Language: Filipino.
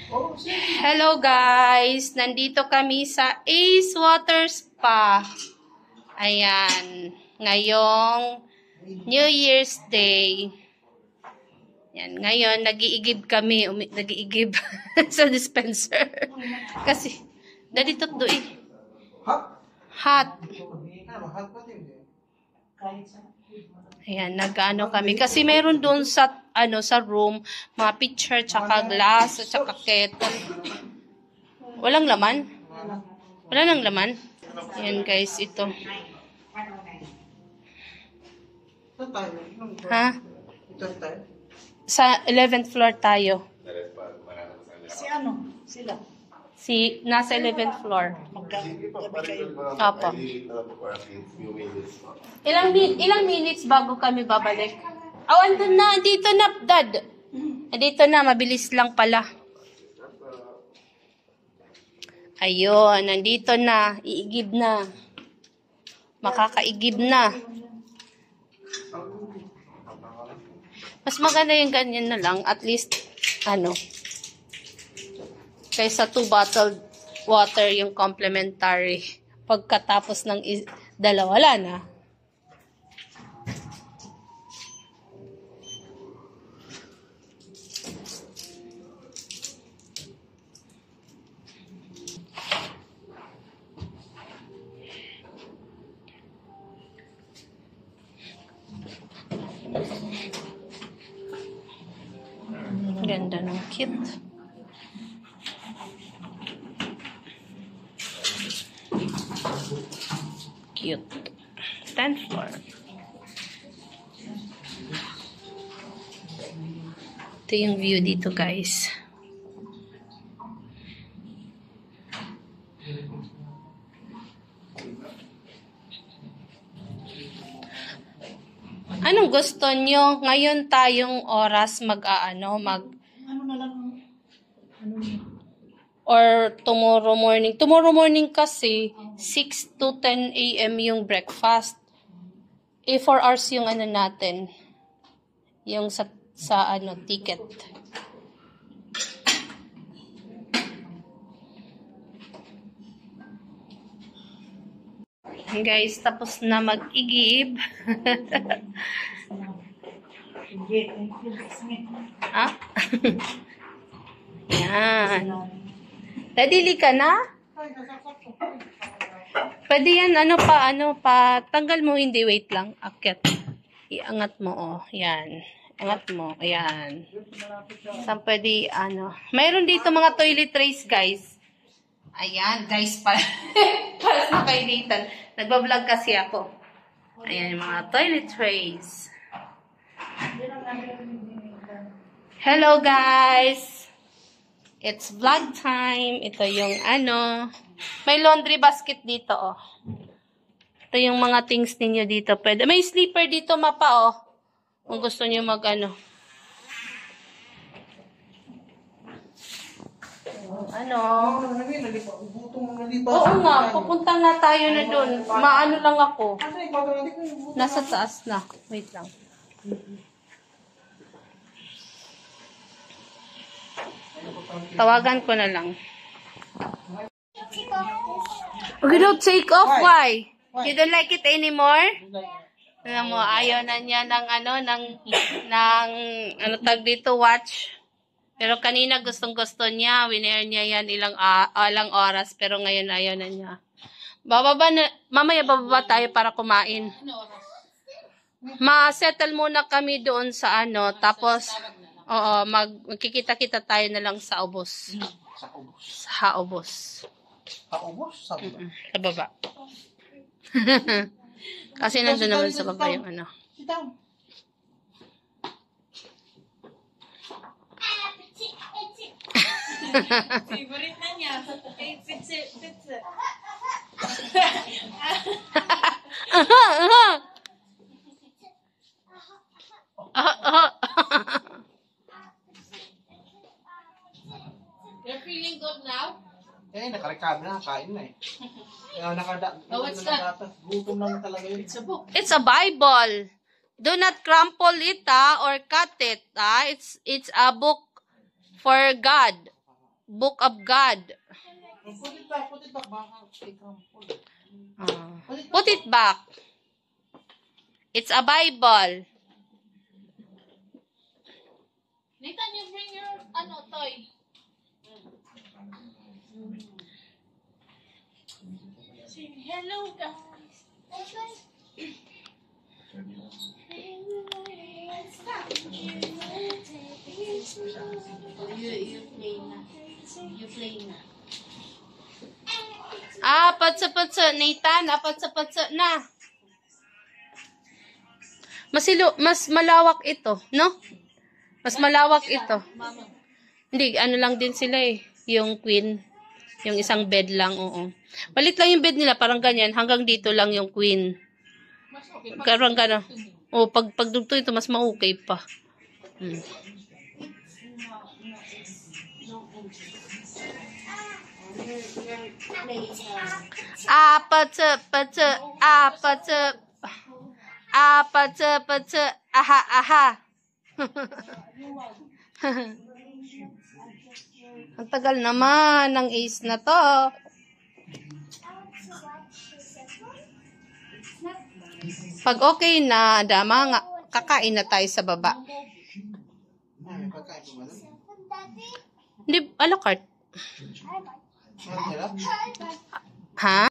Hello guys! Nandito kami sa Ace Water Spa. Ayan. Ngayong New Year's Day. Yan. Ngayon, nag-iigib kami. Nag-iigib sa dispenser. Kasi, dito doon. Hot. Ayan, nag-ano kami. Kasi meron doon sa, sa room, mga pitcher, tsaka glass, tsaka kettle. Walang laman? Wala nang laman? Ayan guys, ito. Ha? Sa 11th floor tayo. Si ano? Sila? Nasa 11th floor. Opo. Ilang minutes bago kami babalik? Oh, andun na. Dito na, Dad. Dito na. Mabilis lang pala. Ayun. Nandito na. Iigib na. Makakaigib na. Mas maganda yung ganyan na lang. At least, kaysa 2 bottled water yung complimentary. Pagkatapos ng dalawa, wala na. Ganda ng kit. Cute. 10th floor. Ito yung view dito, guys. Anong gusto nyo? Ngayon tayong oras or tomorrow morning. Tomorrow morning kasi 6 to 10 a.m. yung breakfast. 4 hours yung natin. Yung sa ticket. Guys, tapos na mag-igib. Ah? Yan. Dadili ka na? Pwede yan, tanggal mo, hindi, wait lang. Akyat. Iangat mo, oh. Yan. Angat mo, ayan. Saan pwede, mayroon dito mga toilet trays, guys. Ayan, guys, para sa kainitan. Nagbablog kasi ako. Ayan, yung mga toilet trays. Hello, guys! It's vlog time. Ito yung may laundry basket dito, oh. Ito yung mga things ninyo dito. Pwede. May sleeper dito, mapa, oh. Kung gusto niyo Oo nga, pupunta na tayo na doon. Lang ako. Nasa taas na. Wait lang. Tawagan ko na lang. We don't take off. Why? You don't like it anymore? Alam mo, ayaw na niya tag dito, watch. Pero kanina gustong-gusto niya, winare niya yan ilang oras, pero ngayon ayaw na niya. Mamaya bababa tayo para kumain. Ma-settle muna kami doon sa tapos, magkikita-kita tayo na lang sa ubos. Sa ubos. Sa baba. Kasi nandun naman sa baba yung Favorite na niya. Pitse. You're feeling good now? Nakarecover na. Kain na eh. What's that? Gutom lang talaga yun. It's a book. It's a Bible. Do not crumple it or cut it. It's a book for God. Book of God. Put it back. Baka i-crumple. Put it back. It's a Bible. Nathan, you bring your, toy. Say hello, guys. You play na. Patsa-patsa, Nathan. Patsa-patsa na. Mas malawak ito, no? Mas malawak ito. Hindi, ano lang din sila eh. Yung queen. Yung isang bed lang, oo. Malit lang yung bed nila, parang ganyan. Hanggang dito lang yung queen. Parang gano'n. O, pag dugto ito, mas ma-okay pa. Patsa, aha. Ang tagal naman ng ace na to. Pag okay na, dama nga, kakain na tayo sa baba. May pagkain ko ba nun? Hindi, a la carte. Ang hirap. Ha?